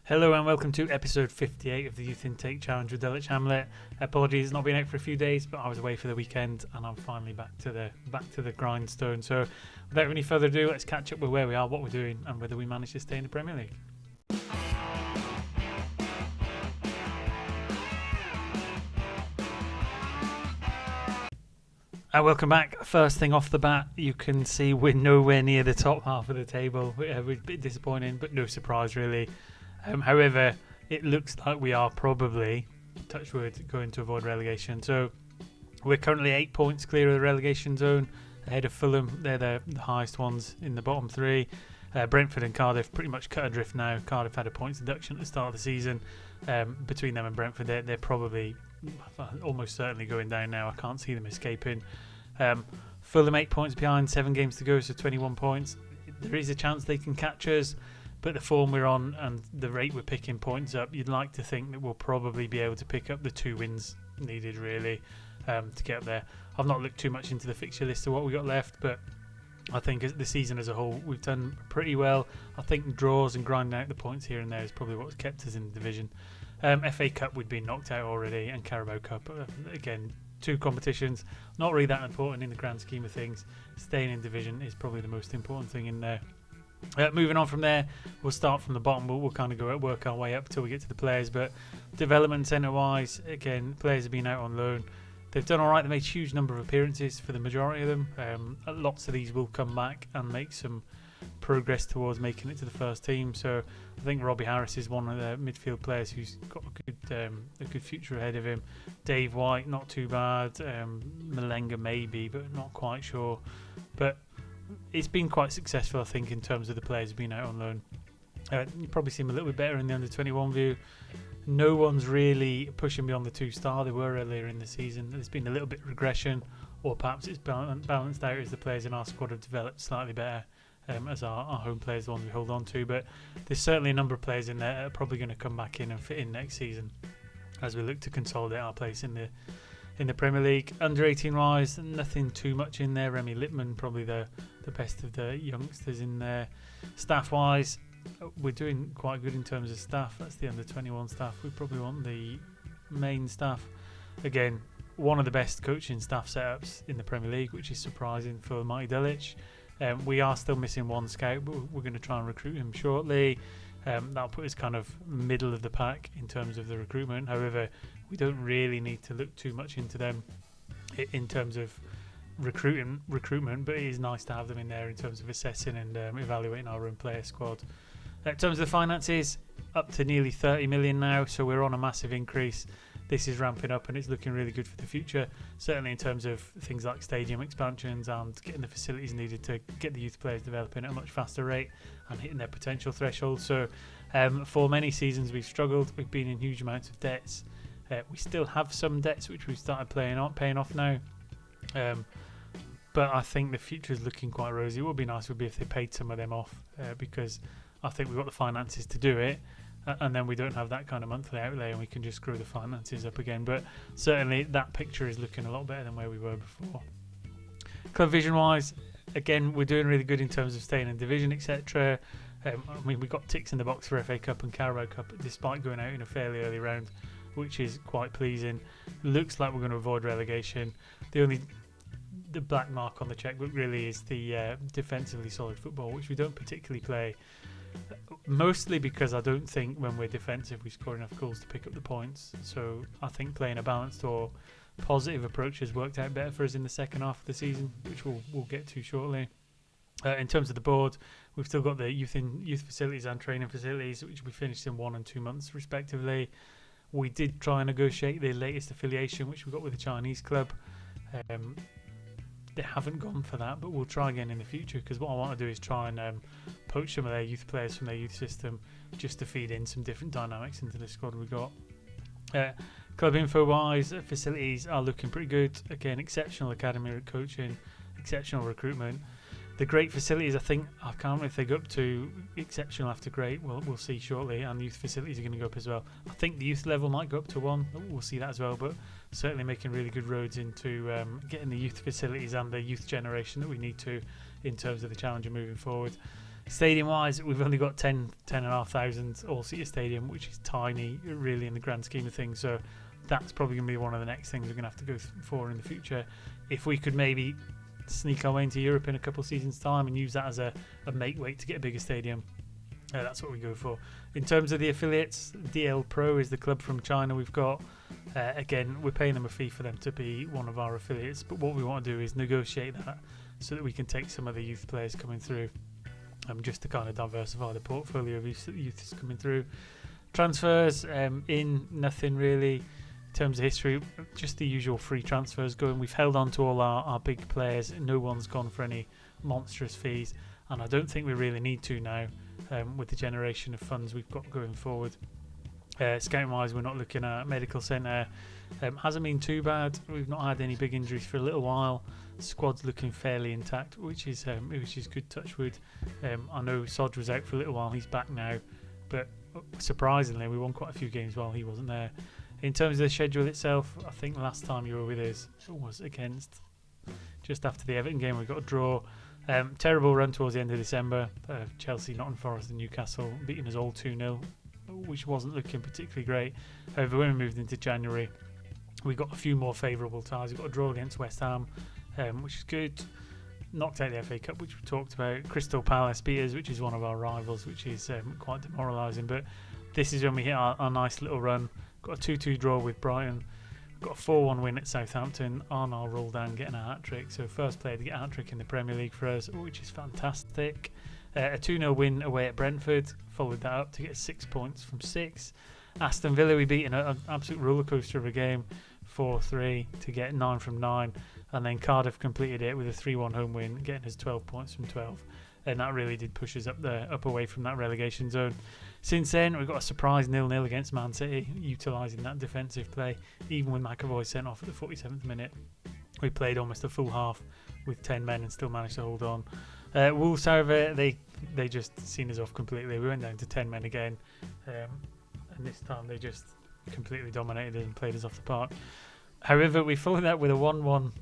Hello and welcome to episode 58 of the Youth Intake Challenge with Dulwich Hamlet. Apologies, not been out for a few days, but I was away for the weekend and I'm finally back to the grindstone. So without any further ado, let's catch up with where we are, what we're doing, and whether we manage to stay in the Premier League. Welcome back. First thing off the bat, you can see we're nowhere near the top half of the table. We're a bit disappointing, but no surprise really. However, it looks like we are probably, touch wood, going to avoid relegation. So we're currently 8 points clear of the relegation zone, ahead of Fulham. They're the highest ones in the bottom three. Brentford and Cardiff pretty much cut adrift now. Cardiff had a points deduction at the start of the season. Between them and Brentford, they're probably almost certainly going down now. I can't see them escaping. Fulham 8 points behind, 7 games to go, so 21 points. There is a chance they can catch us. But the form we're on and the rate we're picking points up, you'd like to think that we'll probably be able to pick up the 2 wins needed really to get up there. I've not looked too much into the fixture list of what we got left, but I think as the season as a whole we've done pretty well. I think draws and grinding out the points here and there is probably what's kept us in the division. FA Cup we'd been knocked out already, and Carabao Cup again, 2 competitions, not really that important in the grand scheme of things. Staying in division is probably the most important thing in there. Moving on from there, we'll start from the bottom. We'll kind of work our way up till we get to the players. But development centre wise, again, players have been out on loan. They've done all right. They made a huge number of appearances for the majority of them. Lots of these will come back and make some progress towards making it to the first team. So I think Robbie Harris is one of the midfield players who's got a good future ahead of him. Dave White, not too bad. Malenga maybe, but not quite sure. But it's been quite successful, I think, in terms of the players being out on loan. You probably see them a little bit better in the under-21 view. No one's really pushing beyond the 2-star they were earlier in the season. There's been a little bit of regression, or perhaps it's balanced out as the players in our squad have developed slightly better, as our home players, the ones we hold on to. But there's certainly a number of players in there that are probably going to come back in and fit in next season as we look to consolidate our place in the Premier League. Under 18 wise, nothing too much in there. Remy Littman, probably the best of the youngsters in there. Staff wise, we're doing quite good in terms of staff. That's the under 21 staff. We probably want the main staff. Again, one of the best coaching staff setups in the Premier League, which is surprising for mighty Dulwich. We are still missing one scout, but we're going to try and recruit him shortly. That'll put us kind of middle of the pack in terms of the recruitment. However, we don't really need to look too much into them in terms of recruitment, but it is nice to have them in there in terms of assessing and evaluating our own player squad. In terms of the finances, up to nearly 30 million now, so we're on a massive increase. This is ramping up and it's looking really good for the future, certainly in terms of things like stadium expansions and getting the facilities needed to get the youth players developing at a much faster rate and hitting their potential threshold. So for many seasons we've struggled, we've been in huge amounts of debts. We still have some debts which we've started paying off now. But I think the future is looking quite rosy. What would be nice would be if they paid some of them off, because I think we've got the finances to do it, and then we don't have that kind of monthly outlay and we can just screw the finances up again. But certainly that picture is looking a lot better than where we were before. Club vision wise, again, we're doing really good in terms of staying in division, etc. We got ticks in the box for FA Cup and Carabao Cup despite going out in a fairly early round, which is quite pleasing. Looks like we're going to avoid relegation. The black mark on the checkbook really is the defensively solid football, which we don't particularly play, mostly because I don't think when we're defensive we score enough goals to pick up the points. So I think playing a balanced or positive approach has worked out better for us in the second half of the season, which we'll get to shortly. In terms of the board, we've still got the youth facilities and training facilities, which we finished in 1 and 2 months respectively. We did try and negotiate the latest affiliation, which we got with the Chinese club. They haven't gone for that, but we'll try again in the future, because what I want to do is try and poach some of their youth players from their youth system just to feed in some different dynamics into the squad we got. Club info wise, facilities are looking pretty good. Again, exceptional academy coaching, exceptional recruitment. The great facilities, I think, I can't remember if they go up to exceptional after great. Well, we'll see shortly, and youth facilities are going to go up as well. I think the youth level might go up to 1. We'll see that as well, but certainly making really good roads into getting the youth facilities and the youth generation that we need to in terms of the Challenger moving forward. Stadium wise, we've only got 10,500 all-seater stadium, which is tiny really in the grand scheme of things, so that's probably going to be one of the next things we're going to have to go for in the future. If we could maybe sneak our way into Europe in a couple of seasons time and use that as a make weight to get a bigger stadium, that's what we go for. In terms of the affiliates, DL Pro is the club from China we've got. Again, we're paying them a fee for them to be one of our affiliates, but what we want to do is negotiate that so that we can take some of the youth players coming through, just to kind of diversify the portfolio of youths coming through. Transfers, in nothing really. In terms of history, just the usual free transfers going. We've held on to all our big players. No one's gone for any monstrous fees, and I don't think we really need to now with the generation of funds we've got going forward. Scouting wise, we're not looking at medical centre. Hasn't been too bad. We've not had any big injuries for a little while. Squad's looking fairly intact, which is good, touch wood. I know Sodge was out for a little while. He's back now, but surprisingly we won quite a few games while he wasn't there. In terms of the schedule itself, I think the last time you were with us was against just after the Everton game. We got a draw. Terrible run towards the end of December. Chelsea, Nottingham Forest and Newcastle beating us all 2-0, which wasn't looking particularly great. However, when we moved into January, we got a few more favourable ties. We got a draw against West Ham, which is good. Knocked out the FA Cup, which we talked about. Crystal Palace beat us, which is one of our rivals, which is quite demoralising. But this is when we hit our nice little run. Got a 2-2 draw with Brighton. Got a 4-1 win at Southampton. Arnold rolled down getting a hat-trick. So first player to get a hat-trick in the Premier League for us, which is fantastic. A 2-0 win away at Brentford. Followed that up to get 6 points from 6. Aston Villa we beat in an absolute rollercoaster of a game. 4-3 to get 9 from 9. And then Cardiff completed it with a 3-1 home win, getting us 12 points from 12. And that really did push us up away from that relegation zone. Since then, we've got a surprise 0-0 against Man City, utilising that defensive play. Even with McAvoy sent off at the 47th minute, we played almost a full half with 10 men and still managed to hold on. Wolves, however, they just seen us off completely. We went down to 10 men again, and this time they just completely dominated us and played us off the park. However, we followed that with a 1-1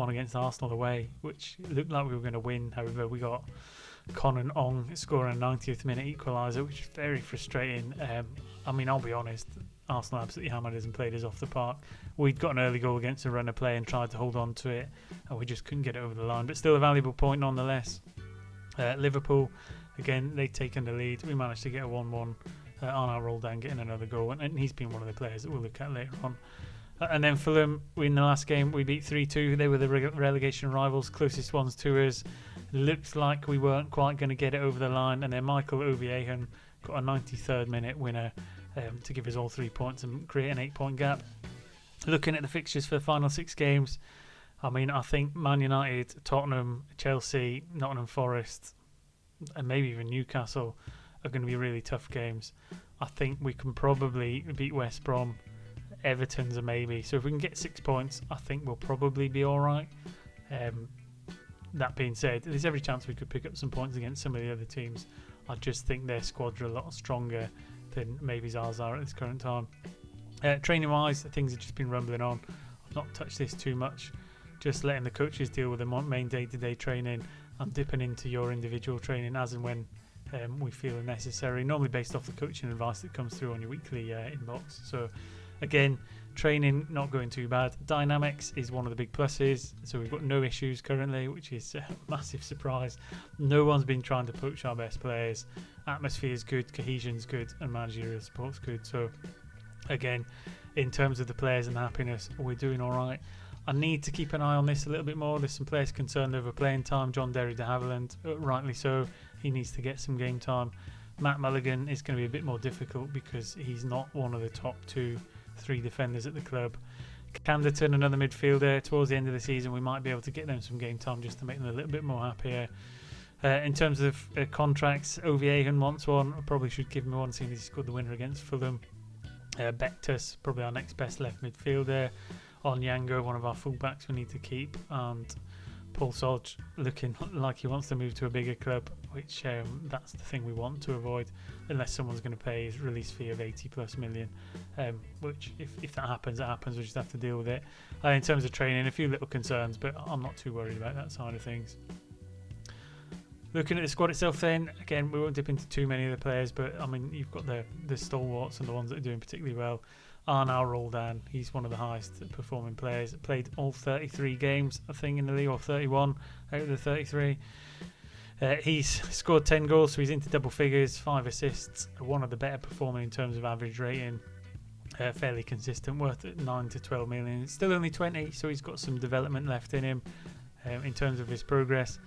against Arsenal away, which looked like we were going to win. However, we got Conan Ong scoring a 90th minute equaliser, which is very frustrating. I'll be honest, Arsenal absolutely hammered us and played us off the park. We'd got an early goal against a runner play and tried to hold on to it, and we just couldn't get it over the line. But still a valuable point nonetheless. Liverpool, again, they'd taken the lead. We managed to get a 1-1 on our roll down, getting another goal, and he's been one of the players that we'll look at later on. And then Fulham, in the last game, we beat 3-2. They were the relegation rivals, closest ones to us. Looked like we weren't quite going to get it over the line. And then Michael Oviehan got a 93rd minute winner to give us all 3 points and create an 8-point gap. Looking at the fixtures for the final 6 games, I think Man United, Tottenham, Chelsea, Nottingham Forest, and maybe even Newcastle are going to be really tough games. I think we can probably beat West Brom. Everton's a maybe. So if we can get 6 points, I think we'll probably be all right. That being said, there's every chance we could pick up some points against some of the other teams. I just think their squads are a lot stronger than maybe ours are at this current time. Training-wise, things have just been rumbling on. I've not touched this too much. Just letting the coaches deal with the main day-to-day training. I'm dipping into your individual training as and when we feel necessary. Normally based off the coaching advice that comes through on your weekly inbox. So again, training not going too bad. Dynamics is one of the big pluses, so we've got no issues currently, which is a massive surprise. No one's been trying to poach our best players. Atmosphere is good, cohesion's good, and managerial support's good. So again, in terms of the players and happiness, we're doing all right. I need to keep an eye on this a little bit more. There's some players concerned over playing time. John Derry de Havilland, rightly so, he needs to get some game time. Matt Mulligan is going to be a bit more difficult because he's not one of the top 2-3 defenders at the club. Canderton, another midfielder, towards the end of the season we might be able to get them some game time just to make them a little bit more happier. In terms of contracts, Oviehan wants one. I probably should give him one seeing as he scored the winner against Fulham. Bectus, probably our next best left midfielder. Onyango, one of our fullbacks we need to keep, and Paul Sodge looking like he wants to move to a bigger club, which that's the thing we want to avoid unless someone's going to pay his release fee of 80+ million, which if that happens, it happens. We just have to deal with it. In terms of training, a few little concerns, but I'm not too worried about that side of things. Looking at the squad itself then, again, we won't dip into too many of the players, but I mean, you've got the stalwarts and the ones that are doing particularly well. Arnaud Roldan, he's one of the highest performing players. Played all 33 games, I think, in the league, or 31 out of the 33. He's scored 10 goals, so he's into double figures, 5 assists, one of the better performing in terms of average rating. Fairly consistent, worth 9 to 12 million. Still only 20, so he's got some development left in him in terms of his progress.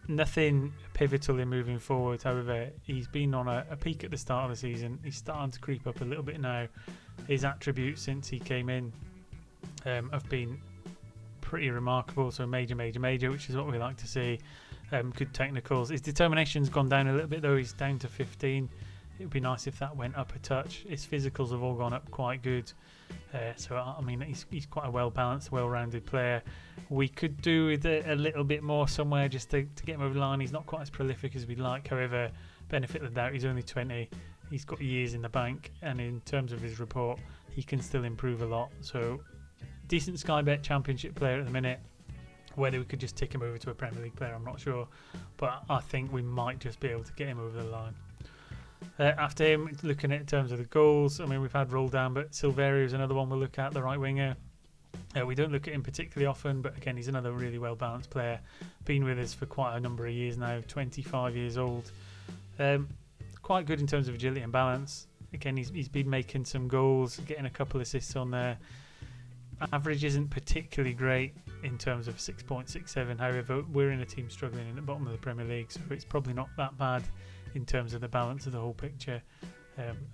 Nothing pivotal in moving forward. However, he's been on a peak at the start of the season. He's starting to creep up a little bit now. His attributes since he came in have been pretty remarkable. So major, which is what we like to see. Good technicals. His determination's gone down a little bit though. He's down to 15. It would be nice if that went up a touch. His physicals have all gone up quite good. So I mean, he's quite a well-balanced, well-rounded player. We could do with a little bit more somewhere just to get him over the line. He's not quite as prolific as we'd like. However, benefit of the doubt, he's only 20. He's got years in the bank, and in terms of his report, he can still improve a lot. So decent Sky Bet Championship player at the minute. Whether we could just tick him over to a Premier League player, I'm not sure, but I think we might just be able to get him over the line. After him, looking at in terms of the goals, I mean, we've had Roldan, but Silverio is another one we'll look at, the right winger. We don't look at him particularly often, but again, he's another really well-balanced player. Been with us for quite a number of years now, 25 years old. Quite good in terms of agility and balance. Again, he's been making some goals, getting a couple assists on there. Average isn't particularly great in terms of 6.67. However, we're in a team struggling in the bottom of the Premier League, so it's probably not that bad in terms of the balance of the whole picture.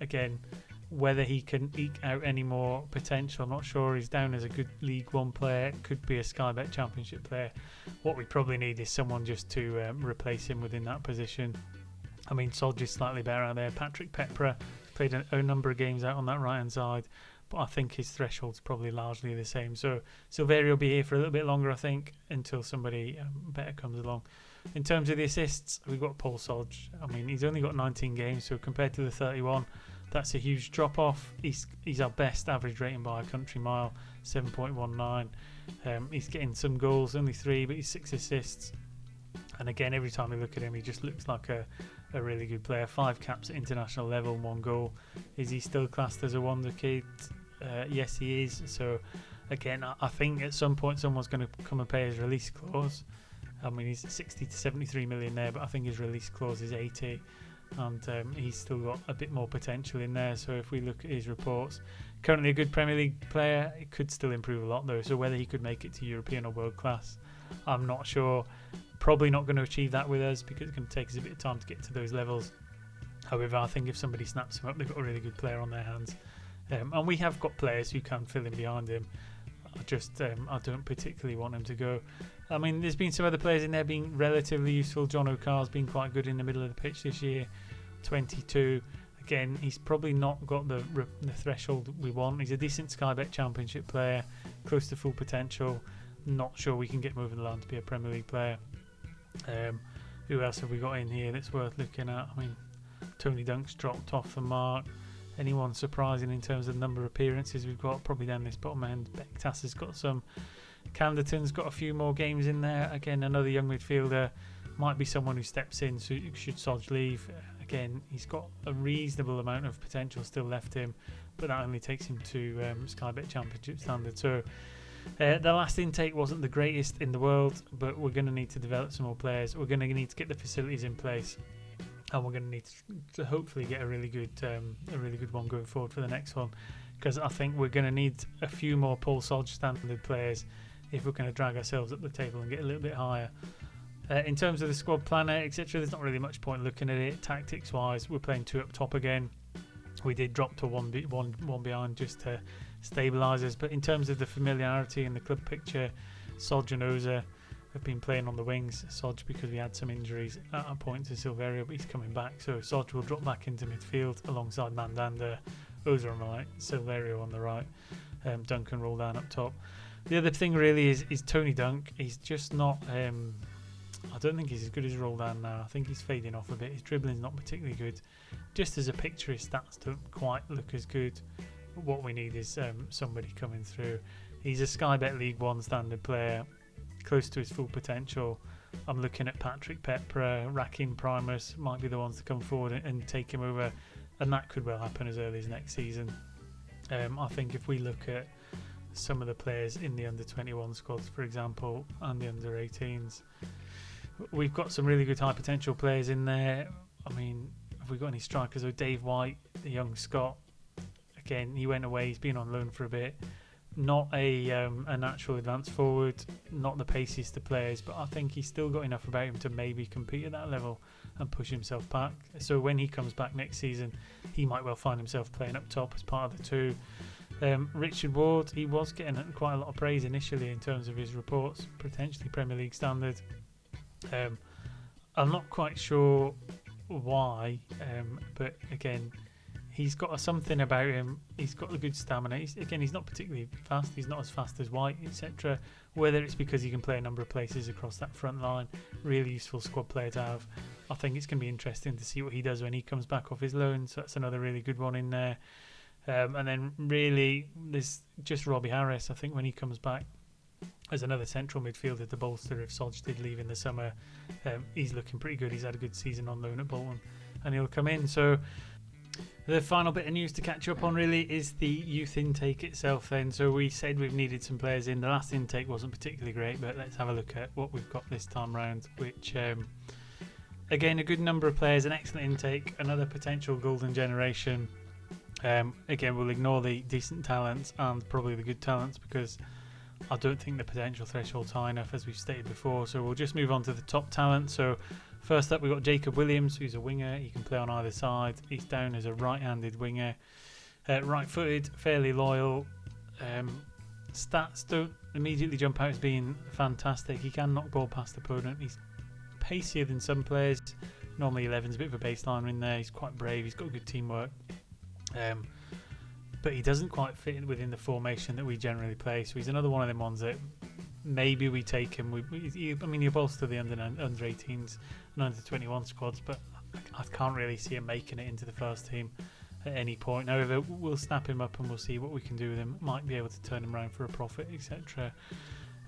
Again, whether he can eke out any more potential, I'm not sure. He's down as a good League One player, could be a Sky Bet Championship player. What we probably need is someone just to replace him within that position. I mean, Soggy is slightly better out there. Patrick Pepra played a number of games out on that right hand side, but I think his threshold's probably largely the same. So Silverio will be here for a little bit longer, I think, until somebody better comes along. In terms of the assists, we've got Paul Soggy. I mean, he's only got 19 games, so compared to the 31, that's a huge drop-off. He's our best average rating by a country mile, 7.19. He's getting some goals, only 3, but he's 6 assists. And again, every time we look at him, he just looks like a really good player. 5 caps at international level, 1 goal. Is he still classed as a wonder kid? Yes, he is. So again, I think at some point someone's going to come and pay his release clause. I mean, he's 60 to 73 million there, but I think his release clause is 80, and he's still got a bit more potential in there. So if we look at his reports, currently a good Premier League player, it could still improve a lot though. So whether he could make it to European or world class, I'm not sure. Probably not going to achieve that with us because it's going to take us a bit of time to get to those levels. However, I think if somebody snaps him up, they've got a really good player on their hands. And we have got players who can fill in behind him. I don't particularly want him to go. I mean, there's been some other players in there being relatively useful. John O'Carr's been quite good in the middle of the pitch this year, 22. Again, he's probably not got the threshold we want. He's a decent Sky Bet Championship player, close to full potential. Not sure we can get him over the line to be a Premier League player. Who else have we got in here that's worth looking at? I mean, Tony Dunk's dropped off the mark. Anyone surprising in terms of the number of appearances we've got? Probably down this bottom end. Bektas has got some. Canderton's got a few more games in there. Again, another young midfielder. Might be someone who steps in so should Soggy leave. Again, he's got a reasonable amount of potential still left him, but that only takes him to Sky Bet Championship standard. So the last intake wasn't the greatest in the world, but we're going to need to develop some more players. We're going to need to get the facilities in place, and we're going to need to hopefully get a really good one going forward for the next one, because I think we're going to need a few more Paul Soggy standard players if we're going to drag ourselves up the table and get a little bit higher. In terms of the squad planner, etc., there's not really much point looking at it. Tactics wise, we're playing 2 up top again. We did drop to one behind just to stabilise us, but in terms of the familiarity and the club picture, Soggy and Oza have been playing on the wings. Soggy because we had some injuries at a point to Silverio, but he's coming back, so Soggy will drop back into midfield alongside Mandanda. Oza on the right, Silverio on the right, Duncan Roldan up top. The other thing really is Tony Dunk. He's just not I don't think he's as good as Roldan now. I think he's fading off a bit. His dribbling's not particularly good. Just as a picture, his stats don't quite look as good. What we need is somebody coming through. He's a Sky Bet League One standard player, close to his full potential. I'm looking at Patrick Pepper, Rakim Primus might be the ones to come forward and take him over, and that could well happen as early as next season. I think if we look at some of the players in the under-21 squads, for example, and the under-18s, we've got some really good high potential players in there. I mean, have we got any strikers? So Dave White, the young Scot, again, he went away, he's been on loan for a bit. Not a natural advance forward, not the paciest of players, but I think he's still got enough about him to maybe compete at that level and push himself back. So when he comes back next season, he might well find himself playing up top as part of the two. Richard Ward, he was getting quite a lot of praise initially in terms of his reports, potentially Premier League standard. I'm not quite sure why, but again, he's got something about him. He's got a good stamina. He's not particularly fast. He's not as fast as White, etc. Whether it's because he can play a number of places across that front line, really useful squad player to have. I think it's going to be interesting to see what he does when he comes back off his loan. So that's another really good one in there. And then really, there's just Robbie Harris. I think when he comes back as another central midfielder to bolster if Soggy did leave in the summer, he's looking pretty good. He's had a good season on loan at Bolton, and he'll come in. So the final bit of news to catch up on really is the youth intake itself then. So we said we've needed some players in. The last intake wasn't particularly great, but let's have a look at what we've got this time round, which again, a good number of players, an excellent intake, another potential golden generation. Again, we'll ignore the decent talents and probably the good talents because I don't think the potential threshold's high enough, as we've stated before. So we'll just move on to the top talent. So first up, we've got Jacob Williams, who's a winger. He can play on either side. He's down as a right-handed winger. Right-footed, fairly loyal. Stats don't immediately jump out as being fantastic. He can knock ball past the opponent. He's pacier than some players. Normally 11's a bit of a baseline in there. He's quite brave. He's got good teamwork. But he doesn't quite fit within the formation that we generally play. So he's another one of them ones that maybe we take him. He'll bolster the under-18s and under-21 squads, but I can't really see him making it into the first team at any point. However, we'll snap him up and we'll see what we can do with him. Might be able to turn him around for a profit, etc.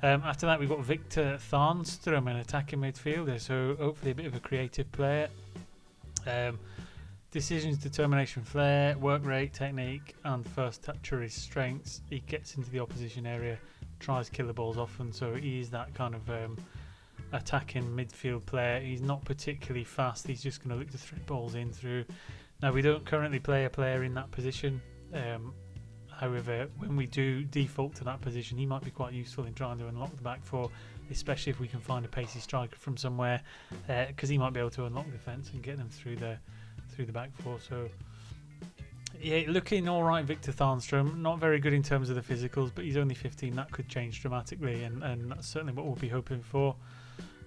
After that, we've got Victor Tharnström, an attacking midfielder, so hopefully a bit of a creative player. Decisions, determination, flair, work rate, technique, and first touch are his strengths. He gets into the opposition area, tries killer balls often, so he is that kind of attacking midfield player. He's not particularly fast. He's just going to look to thread balls in through. Now, we don't currently play a player in that position. However, when we do default to that position, he might be quite useful in trying to unlock the back four, especially if we can find a pacey striker from somewhere, because he might be able to unlock defence and get them through the back four. So yeah, looking all right, Victor Tharnström. Not very good in terms of the physicals, but he's only 15. That could change dramatically, and that's certainly what we'll be hoping for.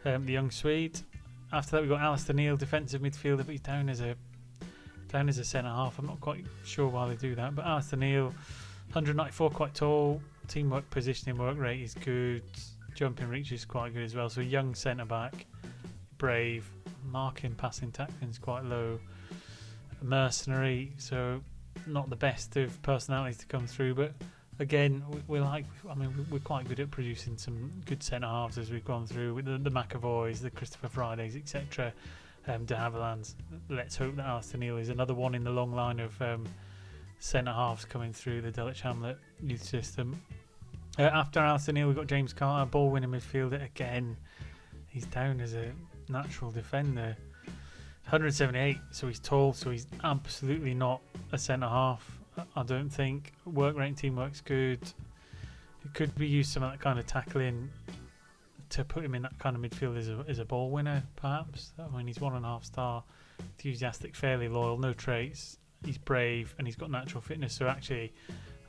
The young Swede. After that, we've got Alistair Neil, defensive midfielder, but he's down as a centre half. I'm not quite sure why they do that, but Alistair Neil, 194, quite tall. Teamwork, positioning, work rate is good. Jumping reach is quite good as well. So young centre back, brave. Marking, passing, tackling is quite low. Mercenary, so not the best of personalities to come through, but again, we're quite good at producing some good centre halves as we've gone through with the McAvoys, the Christopher Fridays, etc. De Havillands. Let's hope that Alistair Neil is another one in the long line of centre halves coming through the Dulwich Hamlet youth system. After Alistair Neil, we've got James Carter, ball winning midfielder. Again, he's down as a natural defender. 178, so he's tall, so he's absolutely not a centre half. I don't think. Work rate and teamwork's good. It could be used some of that kind of tackling to put him in that kind of midfield as a ball winner, perhaps. I mean, he's 1.5 star, enthusiastic, fairly loyal, no traits. He's brave and he's got natural fitness. So actually,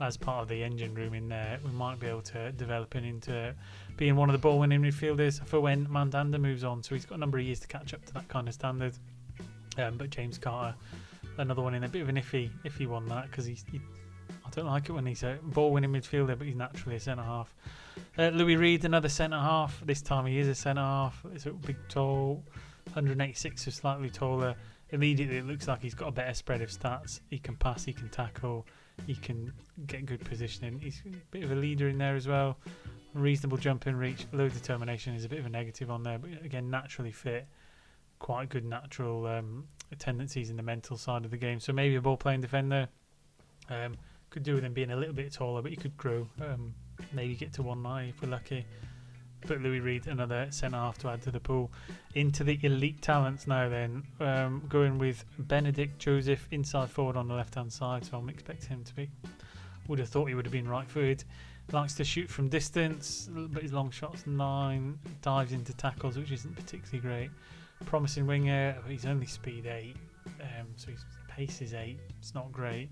as part of the engine room in there, we might be able to develop him into being one of the ball winning midfielders for when Mandanda moves on. So he's got a number of years to catch up to that kind of standard. But James Carter, another one in a bit of an iffy one, that, because I don't like it when he's a ball winning midfielder, but he's naturally a centre half. Louis Reed, another centre half. This time he is a centre half. It's a big, tall, 186, so slightly taller. Immediately it looks like he's got a better spread of stats. He can pass, he can tackle, he can get good positioning. He's a bit of a leader in there as well. reasonable jump in reach, low determination is a bit of a negative on there, but again, naturally fit, quite good natural tendencies in the mental side of the game. So maybe a ball playing defender. Could do with him being a little bit taller, but he could grow. Maybe get to 190 if we're lucky. But Louis Reed, another centre half to add to the pool. Into the elite talents now then. Going with Benedict Joseph, inside forward on the left hand side, so I'm expecting him to be. Would have thought he would have been right footed. Likes to shoot from distance, but his long shot's 9. Dives into tackles, which isn't particularly great. Promising winger, but he's only speed 8. So his pace is 8. It's not great.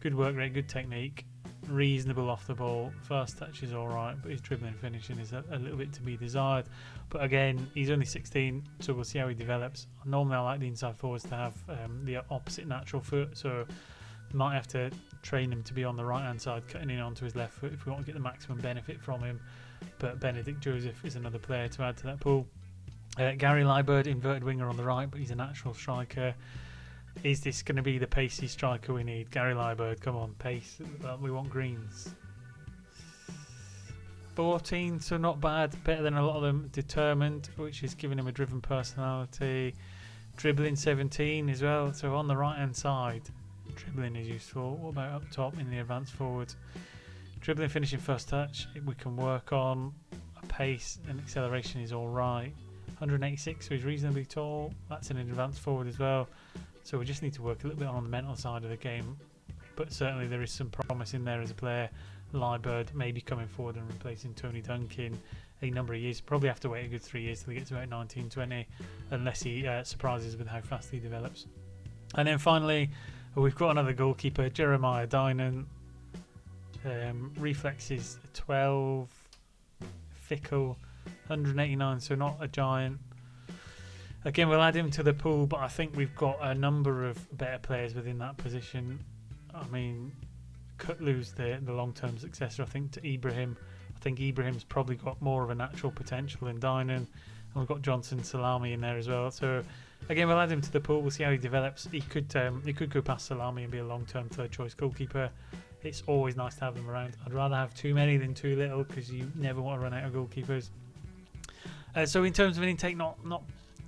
Good work rate, good technique. Reasonable off the ball. First touch is alright, but his dribbling and finishing is a little bit to be desired. But again, he's only 16, so we'll see how he develops. Normally I like the inside forwards to have the opposite natural foot, so might have to train him to be on the right hand side, cutting in onto his left foot if we want to get the maximum benefit from him. But Benedict Joseph is another player to add to that pool. Gary Liebert, inverted winger on the right, but he's a natural striker. Is this going to be the pacey striker we need? Gary Liebert, come on, pace. We want greens. 14, so not bad. Better than a lot of them. Determined, which is giving him a driven personality. Dribbling 17 as well, so on the right hand side. Dribbling is useful. What about up top in the advanced forward? Dribbling, finishing, first touch. We can work on a pace and acceleration is alright. 186, so he's reasonably tall. That's in an advanced forward as well. So we just need to work a little bit on the mental side of the game. But certainly there is some promise in there as a player. Liebert maybe coming forward and replacing Tony Duncan a number of years. Probably have to wait a good 3 years till he gets to about 19, 20, unless he surprises with how fast he develops. And then finally, we've got another goalkeeper, Jeremiah Dinan. Reflexes 12, fickle, 189, so not a giant. Again, we'll add him to the pool, but I think we've got a number of better players within that position. I mean, Kutlu's the long-term successor, I think, to Ibrahim. I think Ibrahim's probably got more of a natural potential than Dinan. And we've got Johnson Salami in there as well. So, again, we'll add him to the pool. We'll see how he develops. He could go past Salami and be a long-term third-choice goalkeeper. It's always nice to have them around. I'd rather have too many than too little because you never want to run out of goalkeepers. So in terms of an intake, not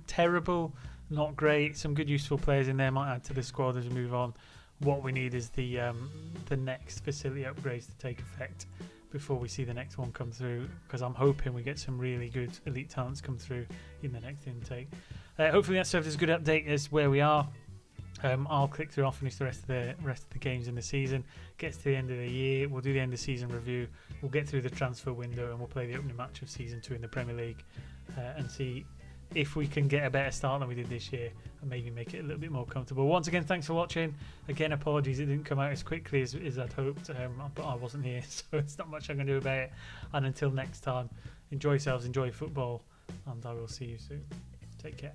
terrible, not great. Some good useful players in there. Might add to the squad as we move on. What we need is the next facility upgrades to take effect before we see the next one come through, because I'm hoping we get some really good elite talents come through in the next intake. Hopefully that served as a good update as where we are. I'll click through, I'll finish the rest of the games in the season. Gets to the end of the year, we'll do the end of season review, we'll get through the transfer window, and we'll play the opening match of season 2 in the Premier League and see if we can get a better start than we did this year and maybe make it a little bit more comfortable. Once again, thanks for watching. Again, apologies it didn't come out as quickly as I'd hoped, but I wasn't here, so it's not much I can do about it. And until next time, enjoy yourselves, enjoy football, and I will see you soon. Take care.